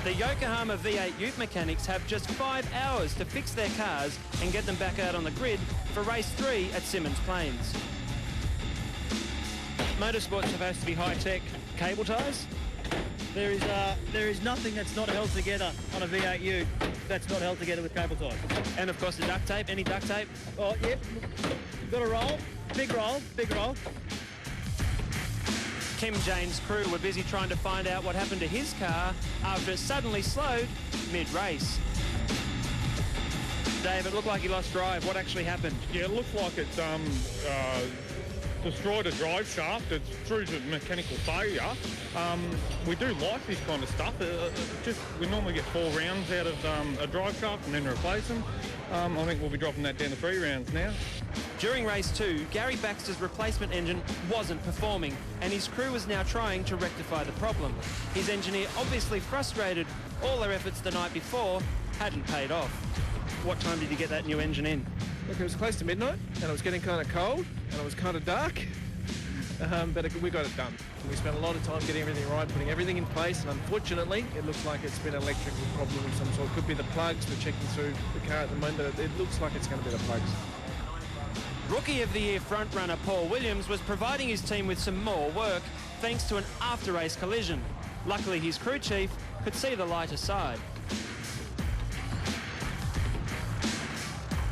The Yokohama V8 Ute mechanics have just 5 hours to fix their cars and get them back out on the grid for race 3 at Symmons Plains. Motorsport's supposed to be high-tech. Cable ties? There is nothing that's not held together on a V8 Ute that's not held together with cable ties. And of course the duct tape. Any duct tape? Oh, yep. Got a roll. Big roll. Big roll. Kim Jane's crew were busy trying to find out what happened to his car after it suddenly slowed mid-race. Dave, it looked like he lost drive. What actually happened? Yeah, it looked like it destroyed a drive shaft. It's through to mechanical failure. We do like this kind of stuff. We normally get 4 rounds out of a drive shaft and then replace them. I think we'll be dropping that down to 3 rounds now. During race 2, Gary Baxter's replacement engine wasn't performing, and his crew was now trying to rectify the problem. His engineer, obviously frustrated, all their efforts the night before hadn't paid off. What time did you get that new engine in? Look, it was close to midnight, and it was getting kind of cold, and it was kind of dark, but we got it done. We spent a lot of time getting everything right, putting everything in place, and unfortunately, it looks like it's been an electrical problem of some sort. It could be the plugs. We're checking through the car at the moment, but it looks like it's going to be the plugs. Rookie of the Year frontrunner Paul Williams was providing his team with some more work thanks to an after-race collision. Luckily, his crew chief could see the lighter side.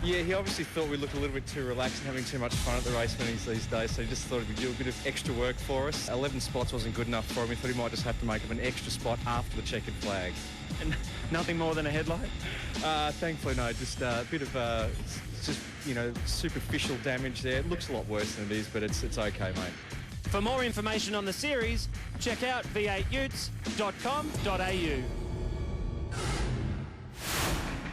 Yeah, he obviously thought we looked a little bit too relaxed and having too much fun at the race meetings these days, so he just thought he'd do a bit of extra work for us. 11 spots wasn't good enough for him. He thought he might just have to make up an extra spot after the checkered flag. And nothing more than a headlight? Thankfully, no, just a bit of superficial damage there. It looks a lot worse than it is, but it's okay, mate. For more information on the series, check out v8utes.com.au.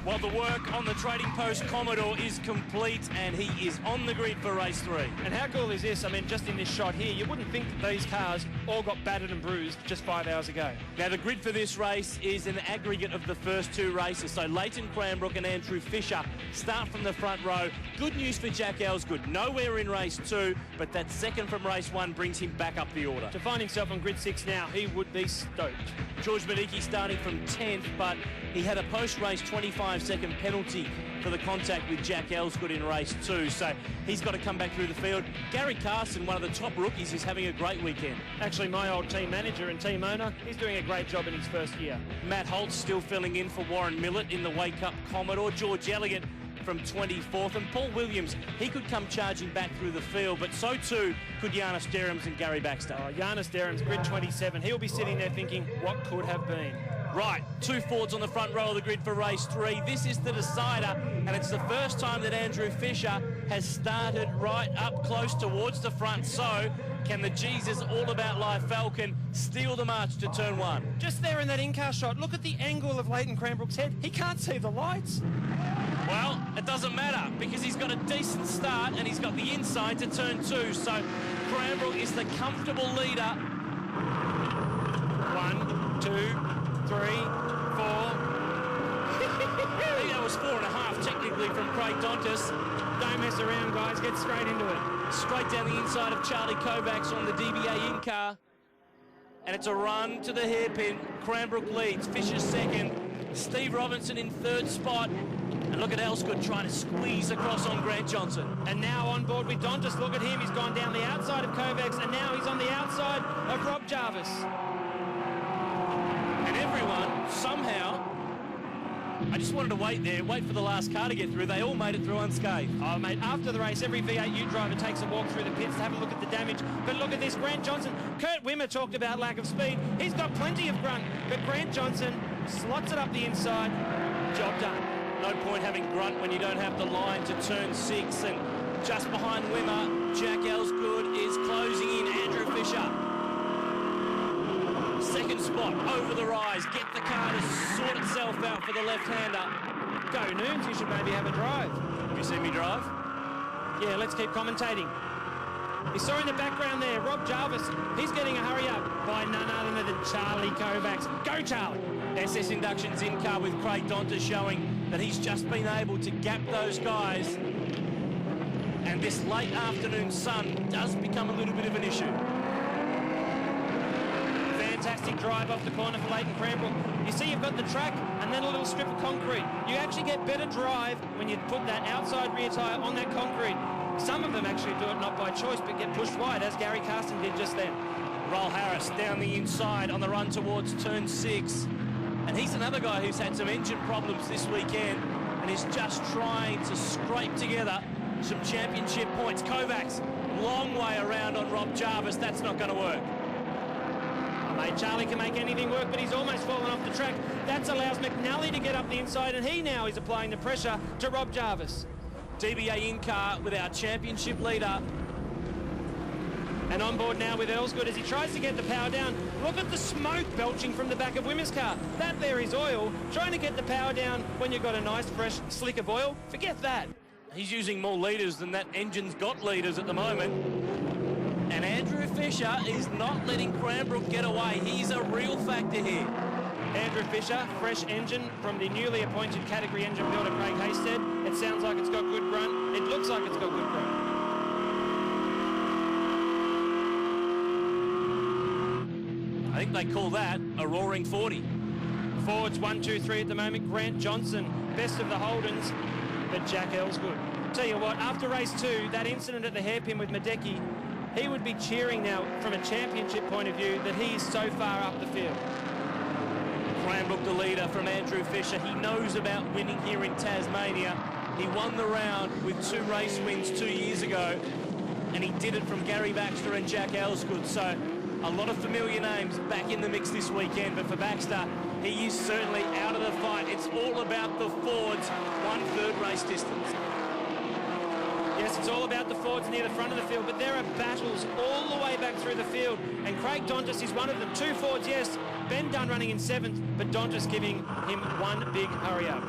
Well, the work on the Trading Post Commodore is complete, and he is on the grid for race 3. And how cool is this? I mean, just in this shot here, you wouldn't think that these cars all got battered and bruised just 5 hours ago. Now, the grid for this race is an aggregate of the first 2 races. So Leighton Cranbrook and Andrew Fisher start from the front row. Good news for Jack Elsgood. Nowhere in race 2, but that second from race 1 brings him back up the order. To find himself on grid 6 now, he would be stoked. George Medicki starting from 10th, but he had a post-race 25-second penalty for the contact with Jack Elsgood in race 2, so he's got to come back through the field. Gary Carson, one of the top rookies, is having a great weekend. Actually, my old team manager and team owner, he's doing a great job in his first year. Matt Holt's still filling in for Warren Millett in the Wake Up Commodore. George Elliott from 24th, and Paul Williams, he could come charging back through the field, but so too could Giannis Derhams and Gary Baxter. Oh, Giannis Derhams, grid 27. He'll be sitting there thinking, what could have been? Right, 2 Fords on the front row of the grid for race 3. This is the decider, and it's the first time that Andrew Fisher has started right up close towards the front. So, can the Jesus All About Life Falcon steal the march to turn 1? Just there in that in-car shot, look at the angle of Leighton Cranbrook's head. He can't see the lights. Well, it doesn't matter because he's got a decent start and he's got the inside to turn 2. So, Cranbrook is the comfortable leader. 1, 2, 3, 4. I think that was 4.5 technically from Craig Dontis. Don't mess around, guys. Get straight into it. Straight down the inside of Charlie Kovacs on the DBA in-car. And it's a run to the hairpin. Cranbrook leads. Fisher's second. Steve Robinson in 3rd spot. And look at Elsgood trying to squeeze across on Grant Johnson. And now on board with Dontis. Look at him. He's gone down the outside of Kovacs, and now he's on the outside of Rob Jarvis. And everyone, somehow, I just wanted to wait for the last car to get through. They all made it through unscathed. Oh, mate, after the race, every V8 Ute driver takes a walk through the pits to have a look at the damage. But look at this, Grant Johnson. Kurt Wimmer talked about lack of speed. He's got plenty of grunt, but Grant Johnson slots it up the inside. Job done. No point having grunt when you don't have the line to turn 6. And just behind Wimmer, Jack Elsgood is closing in. Andrew Fisher. 2nd spot, over the rise. Get the car to sort itself out for the left-hander. Go, Nooms, you should maybe have a drive. Have you seen me drive? Yeah, let's keep commentating. You saw in the background there, Rob Jarvis. He's getting a hurry up by none other than Charlie Kovacs. Go, Charlie! SS Inductions in-car with Craig Dontis showing that he's just been able to gap those guys. And this late afternoon sun does become a little bit of an issue. fantastic drive off the corner for Leighton Cranbrook. You see you've got the track and then a little strip of concrete. You actually get better drive when you put that outside rear tyre on that concrete. Some of them actually do it not by choice but get pushed wide, as Gary Carson did just then. Roll Harris down the inside on the run towards turn 6. And he's another guy who's had some engine problems this weekend and is just trying to scrape together some championship points. Kovacs, long way around on Rob Jarvis. That's not going to work. Oh, mate, Charlie can make anything work, but he's almost fallen off the track. That allows McNally to get up the inside, and he now is applying the pressure to Rob Jarvis. DBA in-car with our championship leader. And on board now with Elsgood as he tries to get the power down. Look at the smoke belching from the back of Wimmer's car. That there is oil. Trying to get the power down when you've got a nice fresh slick of oil, forget that. He's using more litres than that engine's got litres at the moment. And Andrew Fisher is not letting Cranbrook get away. He's a real factor here. Andrew Fisher, fresh engine from the newly appointed category engine builder Craig Haystead. It sounds like it's got good grunt. It looks like it's got good grunt. I think they call that a roaring 40. Forwards 1, 2, 3 at the moment. Grant Johnson, best of the Holdens, but Jack Elsgood. Tell you what, after race 2, that incident at the hairpin with Madecki, he would be cheering now from a championship point of view that he is so far up the field. Cranbrook the leader from Andrew Fisher. He knows about winning here in Tasmania. He won the round with 2 race wins 2 years ago, and he did it from Gary Baxter and Jack Elsgood. So a lot of familiar names back in the mix this weekend, but for Baxter, he is certainly out of the fight. It's all about the Fords, 1/3 race distance. Yes, it's all about the Fords near the front of the field, but there are battles all the way back through the field, and Craig Dontis is one of them. 2 Fords, yes. Ben Dunn running in 7th, but Dontis giving him one big hurry up.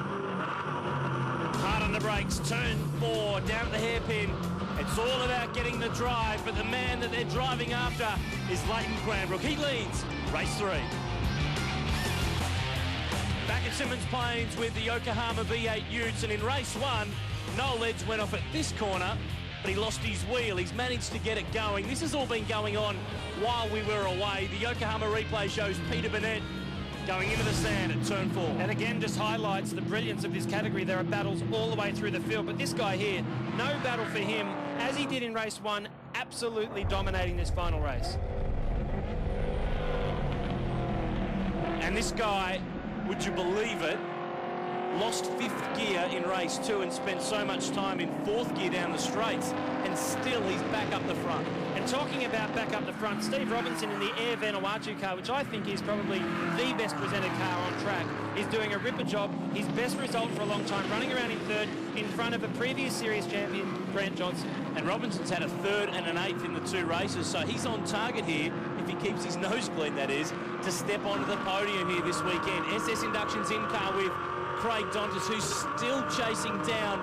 Hard on the brakes, turn 4, down at the hairpin. It's all about getting the drive, but the man that they're driving after is Leighton Cranbrook. He leads race 3. Back at Symmons Plains with the Yokohama V8 Utes, and in race 1, Noel Edge went off at this corner, but he lost his wheel. He's managed to get it going. This has all been going on while we were away. The Yokohama replay shows Peter Burnett going into the sand at turn 4. And again, just highlights the brilliance of this category. There are battles all the way through the field, but this guy here, no battle for him, as he did in race 1, absolutely dominating this final race. And this guy, would you believe it, lost 5th gear in race 2 and spent so much time in 4th gear down the straights, and still he's back up the front. And talking about back up the front, Steve Robinson in the Air Vanuatu car, which I think is probably the best presented car on track, is doing a ripper job. His best result for a long time, running around in 3rd in front of a previous series champion, Grant Johnson. And Robinson's had a 3rd and an 8th in the 2 races, so he's on target here, if he keeps his nose clean that is, to step onto the podium here this weekend. SS Inductions in car with Craig Dontis, who's still chasing down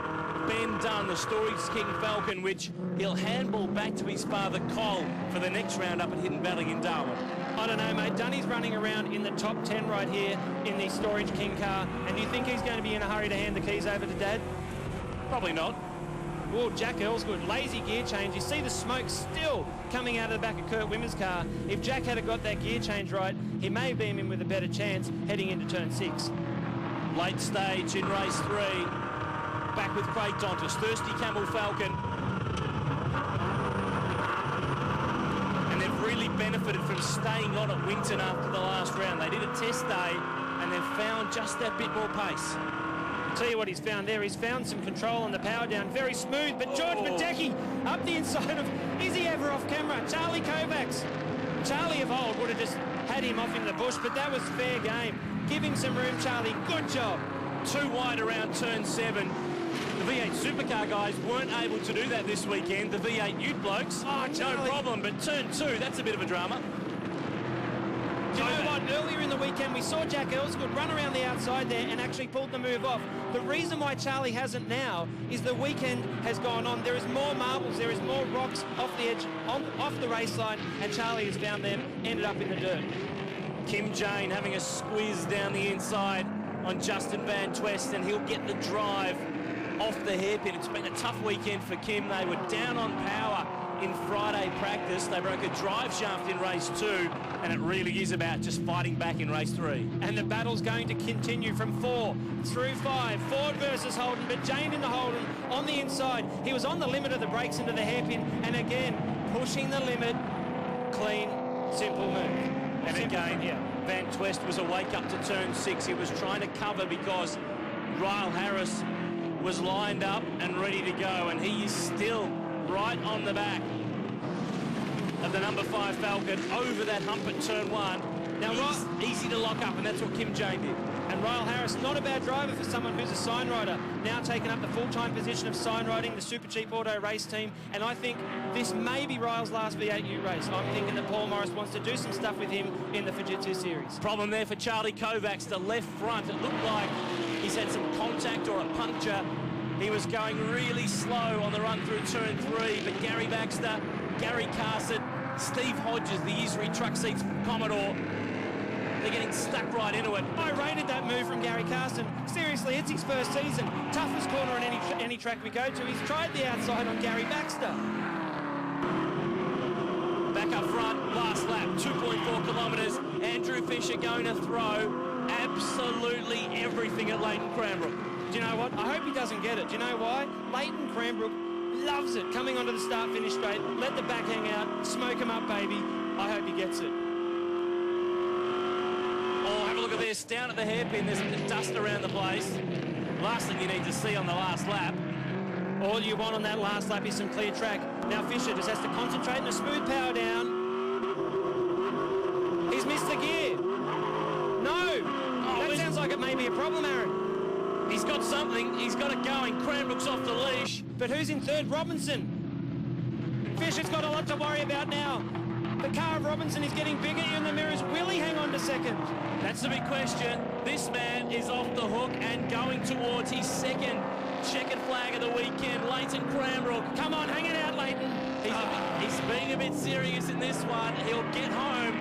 Ben Dunn, the Storage King Falcon, which he'll handball back to his father Cole for the next round up at Hidden Valley in Darwin. I don't know, mate. Dunny's running around in the top 10 right here in the Storage King car, and do you think he's going to be in a hurry to hand the keys over to Dad? Probably not. Oh, Jack Elsgood, lazy gear change. You see the smoke still coming out of the back of Kurt Wimmer's car. If Jack had got that gear change right, he may beam him with a better chance heading into turn 6. Late stage in race 3. Back with Craig Dontis, Thirsty Camel Falcon. And they've really benefited from staying on at Winton after the last round. They did a test day and they've found just that bit more pace. I'll tell you what he's found there. He's found some control on the power down. Very smooth, but George Madecki up the inside of, is he ever off camera? Charlie Kovacs. Charlie of old would have just had him off in the bush, but that was fair game. Give him some room, Charlie. Good job. 2 wide around turn 7. The V8 Supercar guys weren't able to do that this weekend. The V8 Ute blokes, no problem, but turn 2, that's a bit of a drama. Do you know what? Earlier in the weekend, we saw Jack Elsgood run around the outside there and actually pulled the move off. The reason why Charlie hasn't now is the weekend has gone on. There is more marbles, there is more rocks off the edge, off the race line, and Charlie has found them, ended up in the dirt. Kim Jane having a squeeze down the inside on Justin Van Twest, and he'll get the drive off the hairpin. It's been a tough weekend for Kim. They were down on power in Friday practice. They broke a drive shaft in race 2, and it really is about just fighting back in race 3. And the battle's going to continue from 4 through 5. Ford versus Holden, but Jane in the Holden on the inside. He was on the limit of the brakes into the hairpin, and again, pushing the limit. Clean, simple move. And again, Van Twest was awake up to turn 6. He was trying to cover because Ryle Harris was lined up and ready to go, and he is still right on the back of the number 5 Falcon over that hump at turn 1. Now, easy to lock up, and that's what Kim Jane did. And Ryle Harris, not a bad driver for someone who's a sign rider, now taking up the full-time position of sign riding the Super Cheap Auto race team. And I think this may be Ryle's last V8U race. I'm thinking that Paul Morris wants to do some stuff with him in the Fujitsu series. Problem there for Charlie Kovacs, the left front. It looked like he's had some contact or a puncture. He was going really slow on the run through turn 3, but Gary Baxter, Gary Carson, Steve Hodges, the Isri Truck Seats Commodore, they're getting stuck right into it. I rated that move from Gary Carson. Seriously, it's his first season. Toughest corner on any track we go to. He's tried the outside on Gary Baxter. Back up front, last lap, 2.4 kilometres. Andrew Fisher going to throw absolutely everything at Leighton Cranbrook. Do you know what? I hope he doesn't get it. Do you know why? Leighton Cranbrook loves it. Coming onto the start-finish straight, let the back hang out, smoke him up, baby. I hope he gets it. Oh, have a look at this. Down at the hairpin, there's dust around the place. Last thing you need to see on the last lap. All you want on that last lap is some clear track. Now Fisher just has to concentrate on a smooth power down. He's missed the gear. No! Oh, that sounds like it may be a problem, Aaron. He's got something. He's got it going. Cranbrook's off the leash. But who's in third? Robinson. Fisher's got a lot to worry about now. The car of Robinson is getting bigger in the mirrors. Will he hang on to second? That's the big question. This man is off the hook and going towards his second checkered flag of the weekend. Leighton Cranbrook. Come on, hang it out, Leighton. He's being a bit serious in this one. He'll get home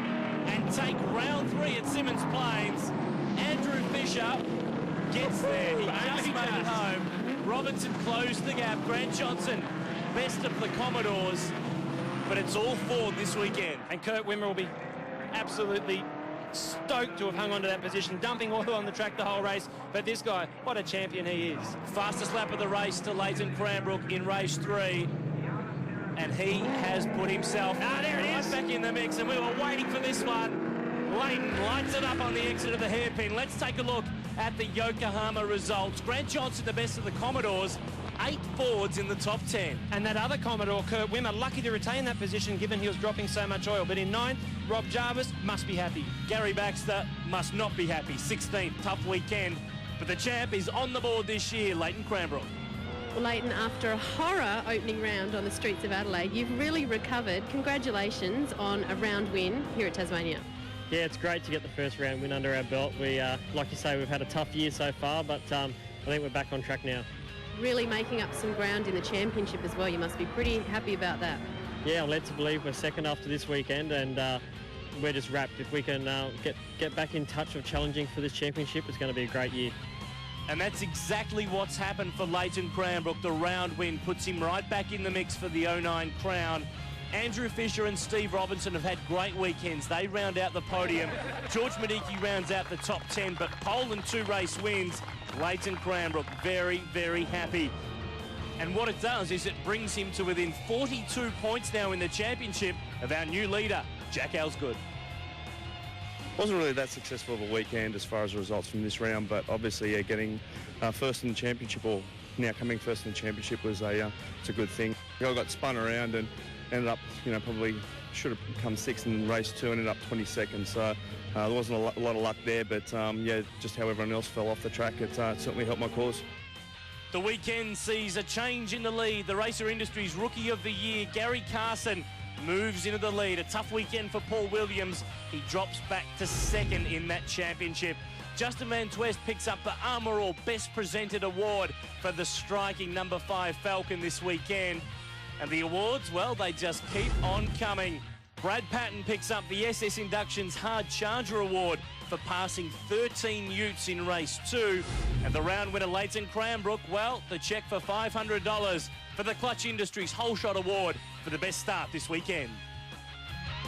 and take round 3 at Symmons Plains. Andrew Fisher gets there. He just made it home. Robinson closed the gap. Grant Johnson, best of the Commodores. But it's all Ford this weekend. And Kurt Wimmer will be absolutely stoked to have hung on to that position, dumping oil on the track the whole race. But this guy, what a champion he is. Fastest lap of the race to Leighton Cranbrook in race 3. And he has put himself right back in the mix. And we were waiting for this one. Leighton lights it up on the exit of the hairpin. Let's take a look at the Yokohama results. Grant Johnson, the best of the Commodores. 8 Fords in the top 10. And that other Commodore, Kurt Wimmer, lucky to retain that position given he was dropping so much oil. But in 9th, Rob Jarvis must be happy. Gary Baxter must not be happy. 16th, tough weekend. But the champ is on the board this year, Leighton Cranbrook. Well, Leighton, after a horror opening round on the streets of Adelaide, you've really recovered. Congratulations on a round win here at Tasmania. Yeah, it's great to get the first round win under our belt. We, like you say, we've had a tough year so far, but I think we're back on track now. Really making up some ground in the championship as well. You must be pretty happy about that. Yeah, I'm led to believe we're second after this weekend, and we're just wrapped. If we can get back in touch of challenging for this championship, it's going to be a great year. And that's exactly what's happened for Leighton Cranbrook. The round win puts him right back in the mix for the 09 crown. Andrew Fisher and Steve Robinson have had great weekends. They round out the podium. George Medicki rounds out the top 10, but pole and 2 race wins. Leighton Cranbrook very, very happy. And what it does is it brings him to within 42 points now in the championship of our new leader, Jack Elsgood. Wasn't really that successful of a weekend as far as the results from this round, but obviously getting first in the championship, or now coming first in the championship, was it's a good thing. I got spun around and ended up, probably should have come 6th in race 2 and ended up 22nd. So there wasn't a lot of luck there, but just how everyone else fell off the track, it certainly helped my cause. The weekend sees a change in the lead. The Racer Industries Rookie of the Year, Gary Carson, moves into the lead. A tough weekend for Paul Williams. He drops back to 2nd in that championship. Justin Van Twest picks up the Armour All Best Presented Award for the striking number 5 Falcon this weekend. And the awards, well, they just keep on coming. Brad Patton picks up the SS Inductions Hard Charger Award for passing 13 utes in race 2. And the round winner, Leighton Cranbrook, well, the cheque for $500 for the Clutch Industries Whole Shot Award for the best start this weekend.